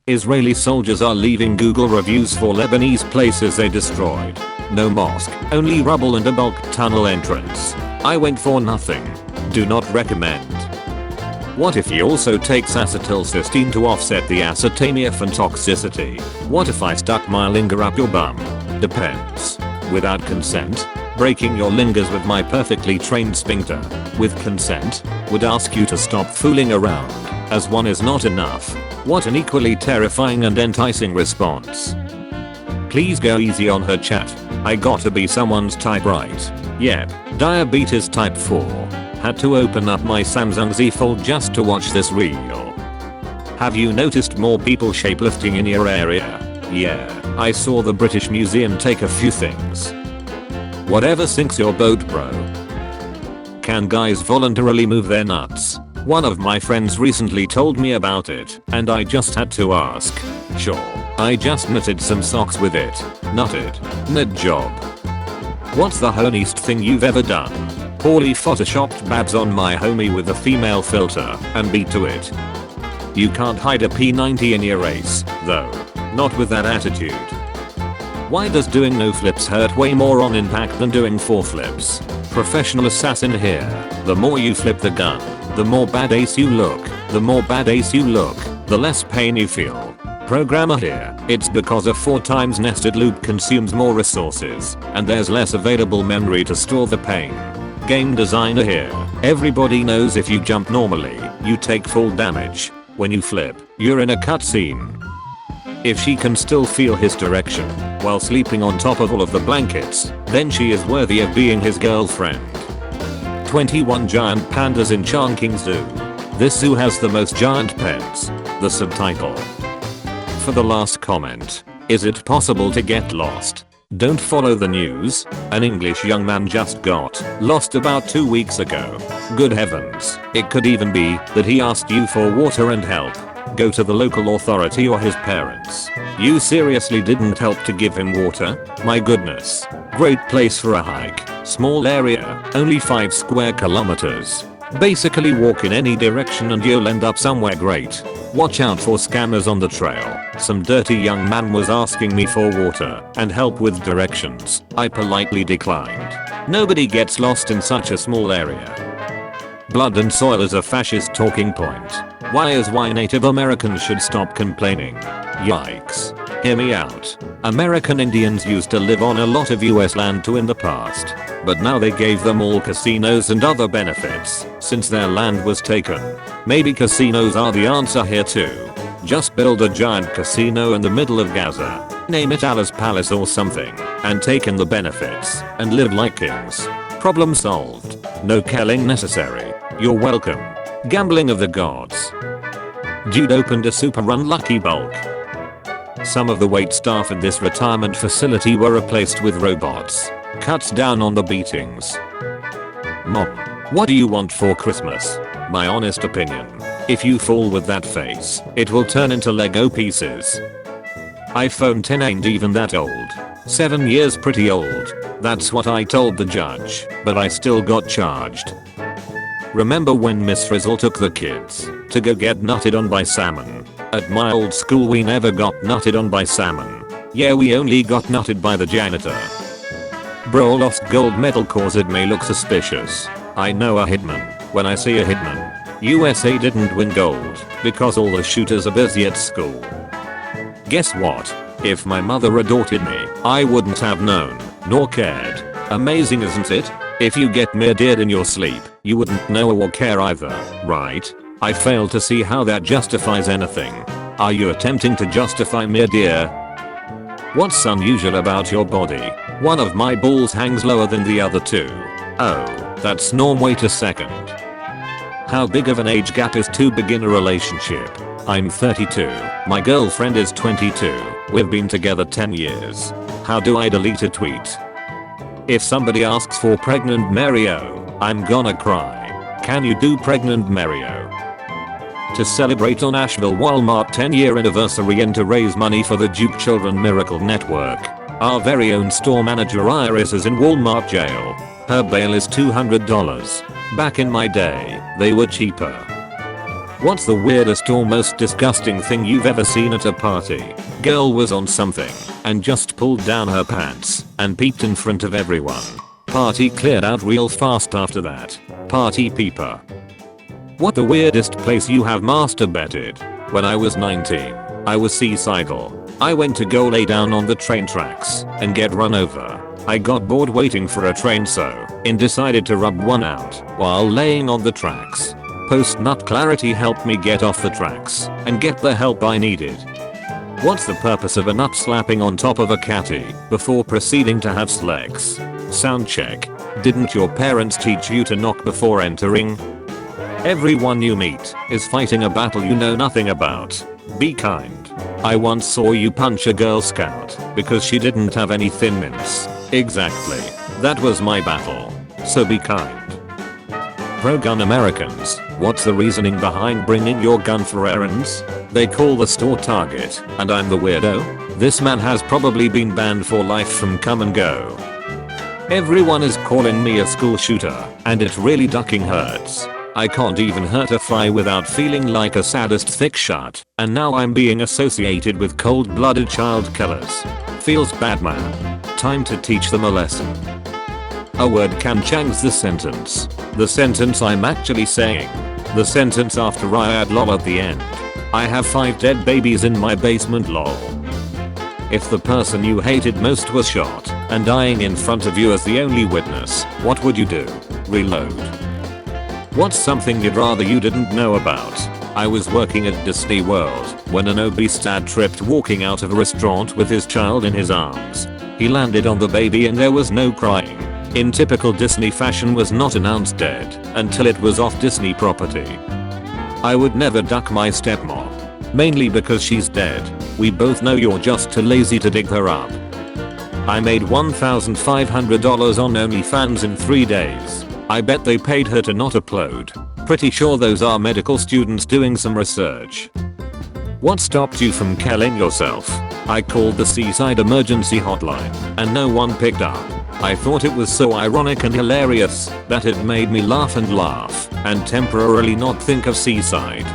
Israeli soldiers are leaving Google reviews for Lebanese places they destroyed. No mosque, only rubble and a bulk tunnel entrance. I went for nothing. Do not recommend. What if he also takes acetylcysteine to offset the acetaminophen toxicity? What if I stuck my linger up your bum? Depends. Without consent? Breaking your lingers with my perfectly trained sphincter. With consent? Would ask you to stop fooling around, as one is not enough. What an equally terrifying and enticing response. Please go easy on her chat. I gotta be someone's type, right? Yep, diabetes type 4. Had to open up my Samsung Z Fold just to watch this reel. Have you noticed more people shapelifting in your area? Yeah, I saw the British Museum take a few things. Whatever sinks your boat, bro. Can guys voluntarily move their nuts? One of my friends recently told me about it, and I just had to ask. Sure, I just knitted some socks with it. Nutted. Knit job. What's the honest thing you've ever done? Poorly photoshopped babs on my homie with a female filter and beat to it. You can't hide a P90 in your race, though. Not with that attitude. Why does doing no flips hurt way more on impact than doing 4 flips? Professional assassin here. The more you flip the gun, the more badass you look. The more badass you look, the less pain you feel. Programmer here. It's because a 4 times nested loop consumes more resources, and there's less available memory to store the pain. Game designer here. Everybody knows if you jump normally, you take full damage. When you flip, you're in a cutscene. If she can still feel his direction while sleeping on top of all of the blankets, then she is worthy of being his girlfriend. 21 giant pandas in Chongqing Zoo. This zoo has the most giant pets. The subtitle. For the last comment. Is it possible to get lost? Don't follow the news. An English young man just got lost about 2 weeks ago. Good heavens. It could even be that he asked you for water and help. Go to the local authority or his parents. You seriously didn't help to give him water? My goodness. Great place for a hike. Small area, only 5 square kilometers. Basically walk in any direction and you'll end up somewhere great. Watch out for scammers on the trail. Some dirty young man was asking me for water and help with directions. I politely declined. Nobody gets lost in such a small area. Blood and soil is a fascist talking point. Why Native Americans should stop complaining. Yikes. Hear me out. American Indians used to live on a lot of US land too in the past, but now they gave them all casinos and other benefits since their land was taken. Maybe casinos are the answer here too. Just build a giant casino in the middle of Gaza. Name it Allah's Palace or something, and take in the benefits and live like kings. Problem solved. No killing necessary. You're welcome. Gambling of the gods. Dude opened a super unlucky bulk. Some of the wait staff in this retirement facility were replaced with robots. Cuts down on the beatings. Mom, what do you want for Christmas? My honest opinion. If you fall with that face, it will turn into Lego pieces. iPhone 10 ain't even that old. 7 years pretty old. That's what I told the judge, but I still got charged. Remember when Miss Frizzle took the kids to go get nutted on by salmon? At my old school we never got nutted on by salmon. Yeah, we only got nutted by the janitor. Bro lost gold medal cause it may look suspicious. I know a hitman when I see a hitman. USA didn't win gold because all the shooters are busy at school. Guess what? If my mother aborted me, I wouldn't have known, nor cared. Amazing, isn't it? If you get murdered in your sleep, you wouldn't know or care either, right? I fail to see how that justifies anything. Are you attempting to justify murder? What's unusual about your body? One of my balls hangs lower than the other two. Oh, that's norm. Wait a second. How big of an age gap is too big in a relationship? I'm 32. My girlfriend is 22. We've been together 10 years. How do I delete a tweet? If somebody asks for pregnant Mario, I'm gonna cry. Can you do pregnant Mario? To celebrate on Asheville Walmart 10-year anniversary and to raise money for the Duke Children Miracle Network, our very own store manager Iris is in Walmart jail. Her bail is $200. Back in my day, they were cheaper. What's the weirdest or most disgusting thing you've ever seen at a party? Girl was on something and just pulled down her pants and peeped in front of everyone. Party cleared out real fast after that. Party peeper. What the weirdest place you have masturbated? When I was 19, I was suicidal. I went to go lay down on the train tracks and get run over. I got bored waiting for a train, so decided to rub one out while laying on the tracks. Post-nut clarity helped me get off the tracks and get the help I needed. What's the purpose of a nut slapping on top of a catty before proceeding to have sex? Sound check. Didn't your parents teach you to knock before entering? Everyone you meet is fighting a battle you know nothing about. Be kind. I once saw you punch a Girl Scout because she didn't have any Thin Mints. Exactly. That was my battle. So be kind. Pro-gun Americans, what's the reasoning behind bringing your gun for errands? They call the store Target, and I'm the weirdo? This man has probably been banned for life from Come and Go. Everyone is calling me a school shooter, and it really ducking hurts. I can't even hurt a fly without feeling like a sadist thick shot, and now I'm being associated with cold-blooded child killers. Feels bad, man. Time to teach them a lesson. A word can change the sentence. The sentence I'm actually saying. The sentence after I add lol at the end. I have 5 dead babies in my basement, lol. If the person you hated most was shot and dying in front of you as the only witness, what would you do? Reload. What's something you'd rather you didn't know about? I was working at Disney World when an obese dad tripped walking out of a restaurant with his child in his arms. He landed on the baby and there was no crying. In typical Disney fashion, was not announced dead until it was off Disney property. I would never duck my stepmom. Mainly because she's dead. We both know you're just too lazy to dig her up. I made $1,500 on OnlyFans in 3 days. I bet they paid her to not upload. Pretty sure those are medical students doing some research. What stopped you from killing yourself? I called the Seaside Emergency Hotline and no one picked up. I thought it was so ironic and hilarious that it made me laugh and temporarily not think of Seaside.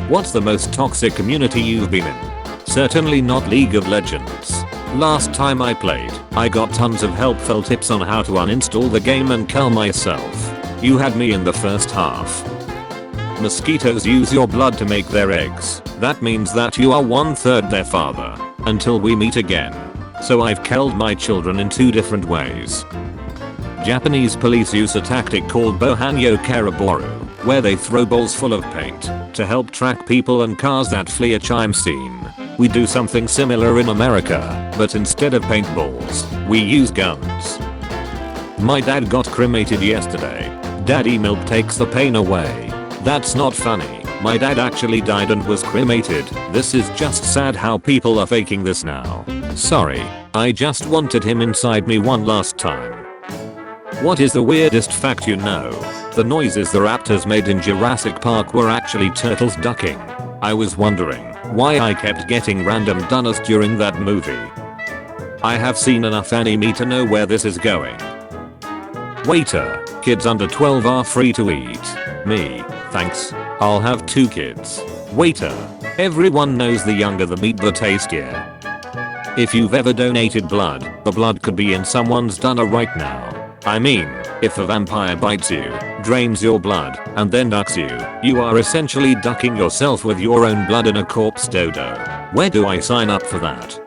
What's the most toxic community you've been in? Certainly not League of Legends. Last time I played, I got tons of helpful tips on how to uninstall the game and kill myself. You had me in the first half. Mosquitoes use your blood to make their eggs. That means that you are 1/3 their father. Until we meet again. So I've killed my children in 2 different ways. Japanese police use a tactic called Bohanyo Karaboru, where they throw balls full of paint to help track people and cars that flee a crime scene. We do something similar in America, but instead of paintballs, we use guns. My dad got cremated yesterday. Daddy milk takes the pain away. That's not funny. My dad actually died and was cremated. This is just sad how people are faking this now. Sorry, I just wanted him inside me one last time. What is the weirdest fact you know? The noises the raptors made in Jurassic Park were actually turtles ducking. I was wondering why I kept getting random dunners during that movie. I have seen enough anime to know where this is going. Waiter, kids under 12 are free to eat. Me, thanks. I'll have 2 kids. Waiter, everyone knows the younger the meat the tastier. If you've ever donated blood, the blood could be in someone's dunner right now. I mean, if a vampire bites you, drains your blood, and then ducks you, you are essentially ducking yourself with your own blood in a corpse dodo. Where do I sign up for that?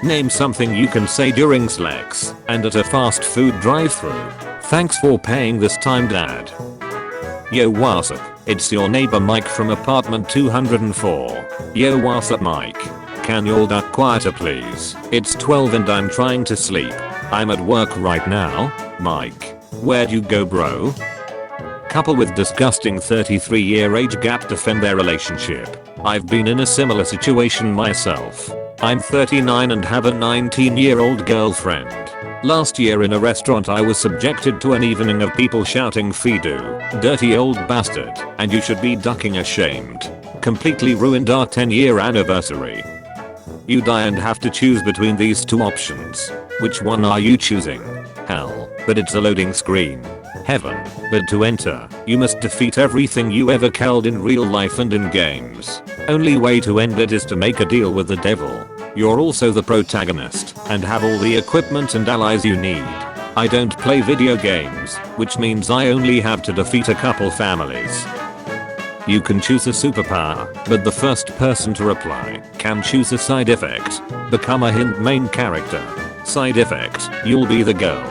Name something you can say during sex and at a fast food drive-thru. Thanks for paying this time, Dad. Yo, what's up? It's your neighbor Mike from apartment 204. Yo, what's up, Mike? Can y'all duck quieter please? It's 12 and I'm trying to sleep. I'm at work right now. Mike. Where'd you go, bro? Couple with disgusting 33-year age gap defend their relationship. I've been in a similar situation myself. I'm 39 and have a 19-year-old girlfriend. Last year in a restaurant I was subjected to an evening of people shouting "Fidu, dirty old bastard, and you should be ducking ashamed." Completely ruined our 10-year anniversary. You die and have to choose between these two options. Which one are you choosing? Hell, but it's a loading screen. Heaven, but to enter, you must defeat everything you ever killed in real life and in games. Only way to end it is to make a deal with the devil. You're also the protagonist and have all the equipment and allies you need. I don't play video games, which means I only have to defeat a couple families. You can choose a superpower, but the first person to reply can choose a side effect. Become a hint main character. Side effect, you'll be the girl.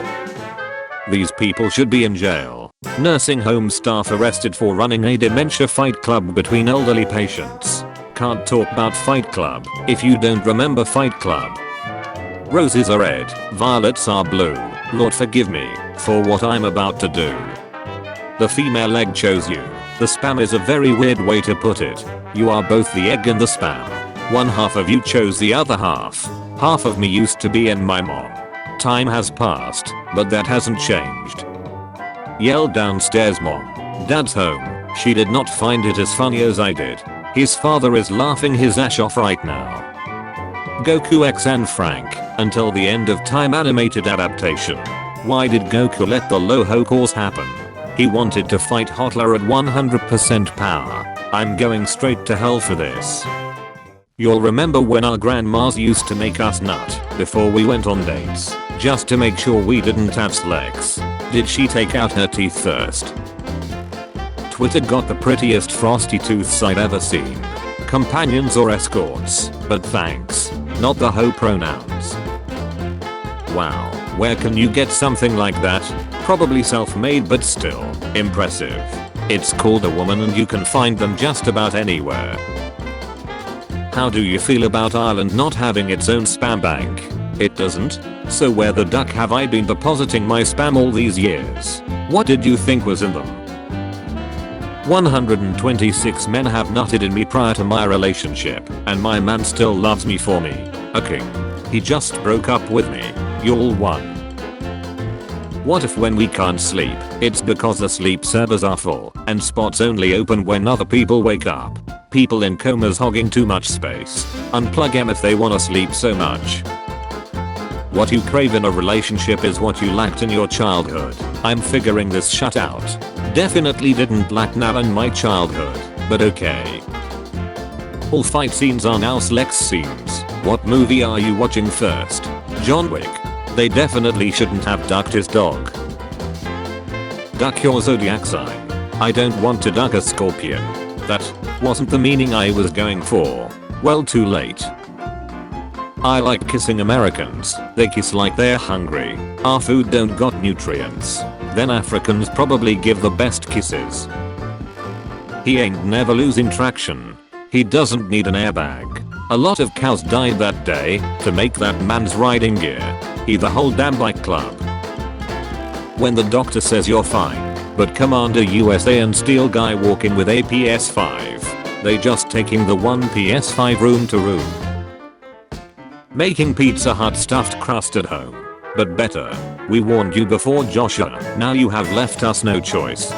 These people should be in jail. Nursing home staff arrested for running a dementia fight club between elderly patients. Can't talk about Fight Club if you don't remember Fight Club. Roses are red, violets are blue. Lord forgive me for what I'm about to do. The female egg chose you. The spam is a very weird way to put it. You are both the egg and the spam. One half of you chose the other half. Half of me used to be in my mom. Time has passed, but that hasn't changed. Yell downstairs mom. Dad's home. She did not find it as funny as I did. His father is laughing his ass off right now. Goku X and Frank, until the end of time animated adaptation. Why did Goku let the Loho course happen? He wanted to fight Hitler at 100% power. I'm going straight to hell for this. You'll remember when our grandmas used to make us nut before we went on dates, just to make sure we didn't have slacks. Did she take out her teeth first? Twitter got the prettiest frosty tooths I've ever seen. Companions or escorts, but thanks. Not the hoe pronouns. Wow, where can you get something like that? Probably self-made but still, impressive. It's called a woman and you can find them just about anywhere. How do you feel about Ireland not having its own spam bank? It doesn't? So where the duck have I been depositing my spam all these years? What did you think was in them? 126 men have nutted in me prior to my relationship, and my man still loves me for me. A king. He just broke up with me. You'll won. What if when we can't sleep, it's because the sleep servers are full, and spots only open when other people wake up? People in comas hogging too much space. Unplug them if they wanna sleep so much. What you crave in a relationship is what you lacked in your childhood. I'm figuring this shit out. Definitely didn't lack now in my childhood, but okay. All fight scenes are now sex scenes. What movie are you watching first? John Wick. They definitely shouldn't have ducked his dog. Duck your zodiac sign. I don't want to duck a scorpion. That wasn't the meaning I was going for. Well, too late. I like kissing Americans. They kiss like they're hungry. Our food don't got nutrients. Then Africans probably give the best kisses. He ain't never losing traction. He doesn't need an airbag. A lot of cows died that day to make that man's riding gear. He the whole damn bike club. When the doctor says you're fine, but Commander USA and Steel Guy walking with a PS5. They just taking the one PS5 room to room. Making Pizza Hut stuffed crust at home. But better. We warned you before Joshua, now you have left us no choice.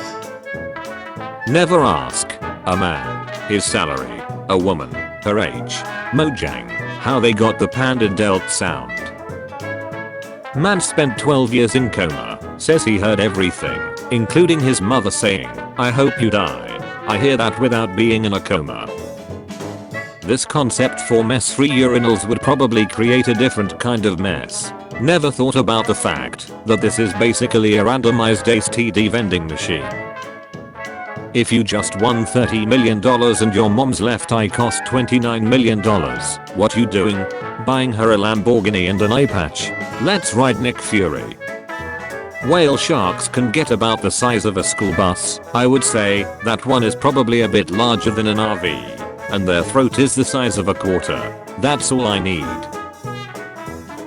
Never ask a man his salary, a woman her age, Mojang, how they got the panda delt sound. Man spent 12 years in coma, says he heard everything, including his mother saying, I hope you die. I hear that without being in a coma. This concept for mess-free urinals would probably create a different kind of mess. Never thought about the fact that this is basically a randomized STD vending machine. If you just won $30 million and your mom's left eye cost $29 million, what you doing? Buying her a Lamborghini and an eye patch? Let's ride Nick Fury. Whale sharks can get about the size of a school bus. I would say that one is probably a bit larger than an RV. And their throat is the size of a quarter. That's all I need.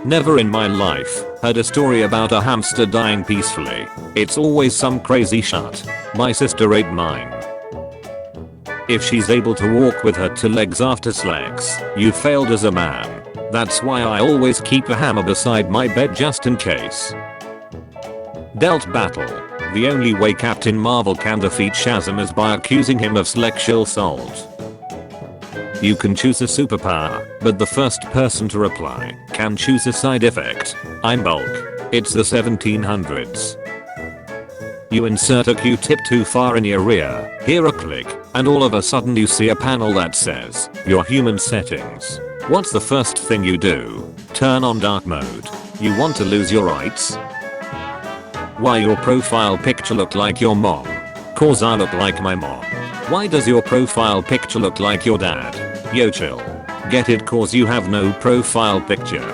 Never in my life heard a story about a hamster dying peacefully. It's always some crazy shit. My sister ate mine. If she's able to walk with her two legs after sex, you failed as a man. That's why I always keep a hammer beside my bed just in case. Delt battle. The only way Captain Marvel can defeat Shazam is by accusing him of sexual assault. You can choose a superpower, but the first person to reply can choose a side effect. I'm bulk. It's the 1700s. You insert a Q-tip too far in your ear, hear a click, and all of a sudden you see a panel that says, your human settings. What's the first thing you do? Turn on dark mode. You want to lose your rights? Why your profile picture look like your mom? Cause I look like my mom. Why does your profile picture look like your dad? Yo chill. Get it cause you have no profile picture.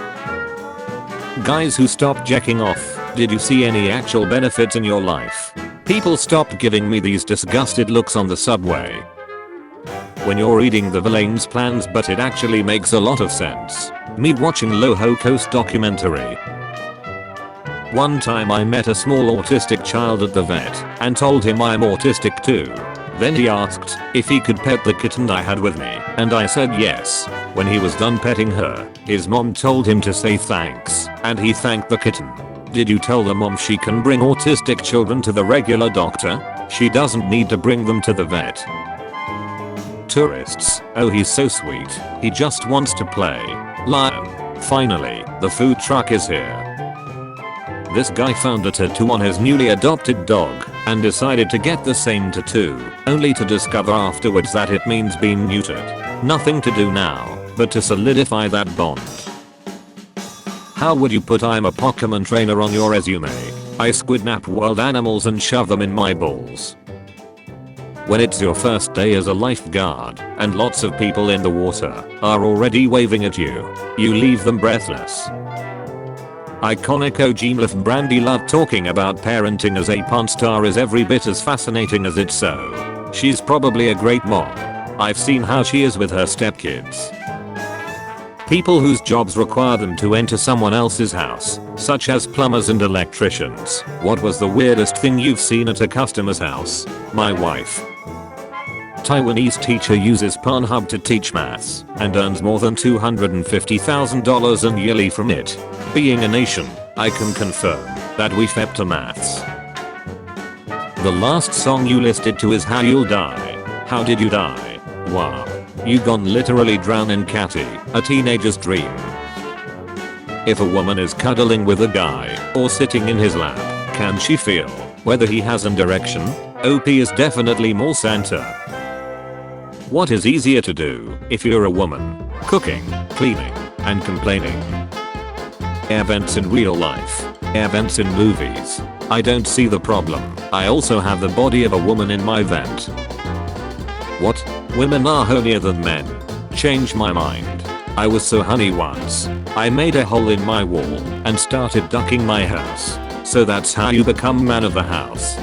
Guys who stop jacking off, did you see any actual benefits in your life? People stopped giving me these disgusted looks on the subway. When you're reading the villain's plans but it actually makes a lot of sense. Me watching Loho Coast documentary. One time I met a small autistic child at the vet and told him I'm autistic too. Then he asked if he could pet the kitten I had with me and I said yes. When he was done petting her, his mom told him to say thanks and he thanked the kitten. Did you tell the mom she can bring autistic children to the regular doctor? She doesn't need to bring them to the vet. Tourists, oh he's so sweet, he just wants to play. Lion. Finally, the food truck is here. This guy found a tattoo on his newly adopted dog and decided to get the same tattoo, only to discover afterwards that it means being neutered. Nothing to do now, but to solidify that bond. How would you put I'm a Pokemon trainer on your resume? I squidnap wild animals and shove them in my balls. When it's your first day as a lifeguard and lots of people in the water are already waving at you, you leave them breathless. Iconic OG Mlf Brandy loved talking about parenting as a porn star is every bit as fascinating as it's so. She's probably a great mom. I've seen how she is with her stepkids. People whose jobs require them to enter someone else's house, such as plumbers and electricians. What was the weirdest thing you've seen at a customer's house? My wife. Taiwanese teacher uses Pornhub to teach maths and earns more than $250,000 yearly from it. Being a nation, I can confirm that we fep to maths. The last song you listed to is How You'll Die. How did you die? Wow. You gone literally drown in catty, a teenager's dream. If a woman is cuddling with a guy or sitting in his lap, can she feel whether he has an erection? OP is definitely more Santa. What is easier to do if you're a woman? Cooking, cleaning, and complaining. Air vents in real life. Air vents in movies. I don't see the problem. I also have the body of a woman in my vent. What? Women are hornier than men. Change my mind. I was so honey once. I made a hole in my wall and started ducking my house. So that's how you become man of the house.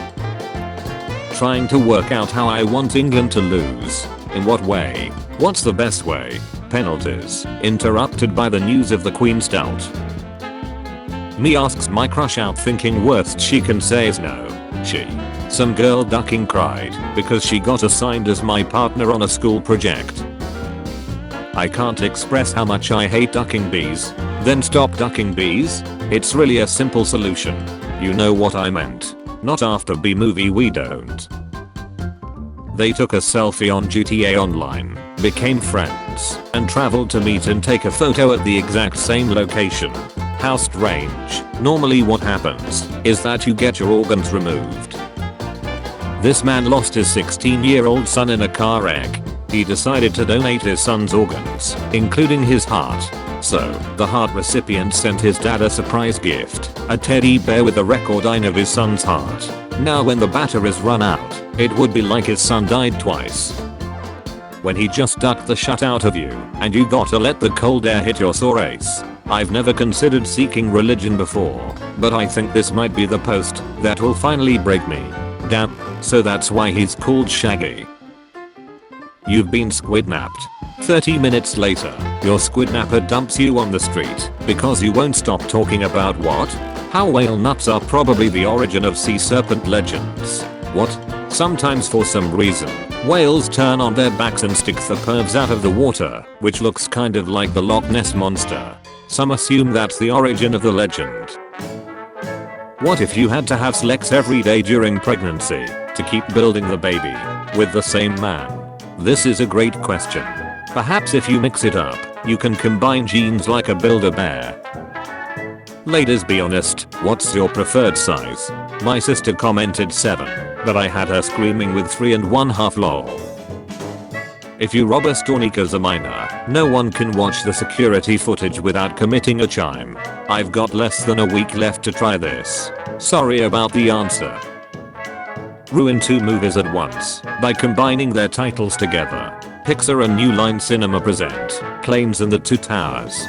Trying to work out how I want England to lose. In what way? What's the best way? Penalties. Interrupted by the news of the Queen's stout. Me asks my crush out thinking worst she can say is no. She. Some girl ducking cried because she got assigned as my partner on a school project. I can't express how much I hate ducking bees. Then stop ducking bees? It's really a simple solution. You know what I meant. Not after B movie we don't. They took a selfie on GTA Online, became friends, and traveled to meet and take a photo at the exact same location. How strange. Normally what happens is that you get your organs removed. This man lost his 16-year-old son in a car wreck. He decided to donate his son's organs, including his heart. So, the heart recipient sent his dad a surprise gift, a teddy bear with a record line of his son's heart. Now when the batteries run out, it would be like his son died twice. When he just ducked the shut out of you, and you gotta let the cold air hit your sore ace. I've never considered seeking religion before, but I think this might be the post that will finally break me. Damn, so that's why he's called Shaggy. You've been squidnapped. 30 minutes later, your squidnapper dumps you on the street because you won't stop talking about what? How whale nuts are probably the origin of sea serpent legends. What? Sometimes for some reason, whales turn on their backs and stick the pervs out of the water, which looks kind of like the Loch Ness monster. Some assume that's the origin of the legend. What if you had to have sex every day during pregnancy to keep building the baby with the same man? This is a great question. Perhaps if you mix it up, you can combine genes like a Build-A-Bear. Ladies, be honest, what's your preferred size? My sister commented 7, but I had her screaming with 3.5 lol. If you rob a store as a minor, no one can watch the security footage without committing a crime. I've got less than a week left to try this. Sorry about the answer. Ruin 2 movies at once by combining their titles together. Pixar and New Line Cinema present Planes in the Two Towers.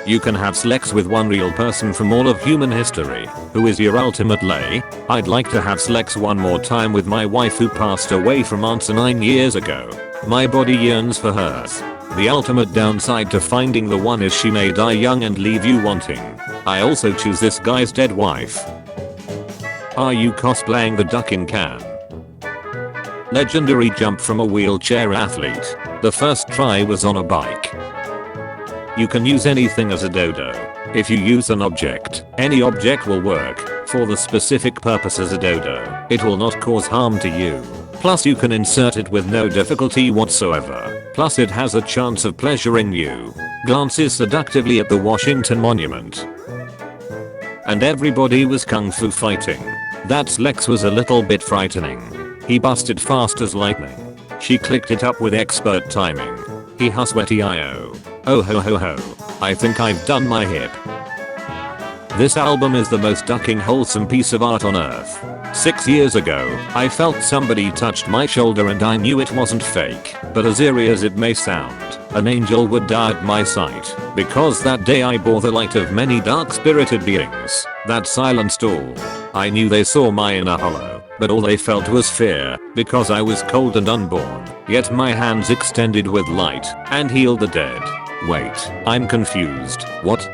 You can have sex with one real person from all of human history. Who is your ultimate lay? I'd like to have sex one more time with my wife who passed away from cancer 9 years ago. My body yearns for hers. The ultimate downside to finding the one is she may die young and leave you wanting. I also choose this guy's dead wife. Are you cosplaying the duck in Can? Legendary jump from a wheelchair athlete. The first try was on a bike. You can use anything as a dodo. If you use an object, any object will work. For the specific purpose as a dodo, it will not cause harm to you. Plus you can insert it with no difficulty whatsoever. Plus it has a chance of pleasuring you. Glances seductively at the Washington Monument. And everybody was kung fu fighting. That Lex was a little bit frightening. He busted fast as lightning. She clicked it up with expert timing. He sweaty IO. Oh ho ho ho. I think I've done my hip. This album is the most ducking wholesome piece of art on earth. 6 years ago, I felt somebody touched my shoulder and I knew it wasn't fake. But as eerie as it may sound, an angel would die at my sight. Because that day I bore the light of many dark spirited beings that silenced all. I knew they saw my inner hollow, but all they felt was fear, because I was cold and unborn. Yet my hands extended with light and healed the dead. Wait, I'm confused. What?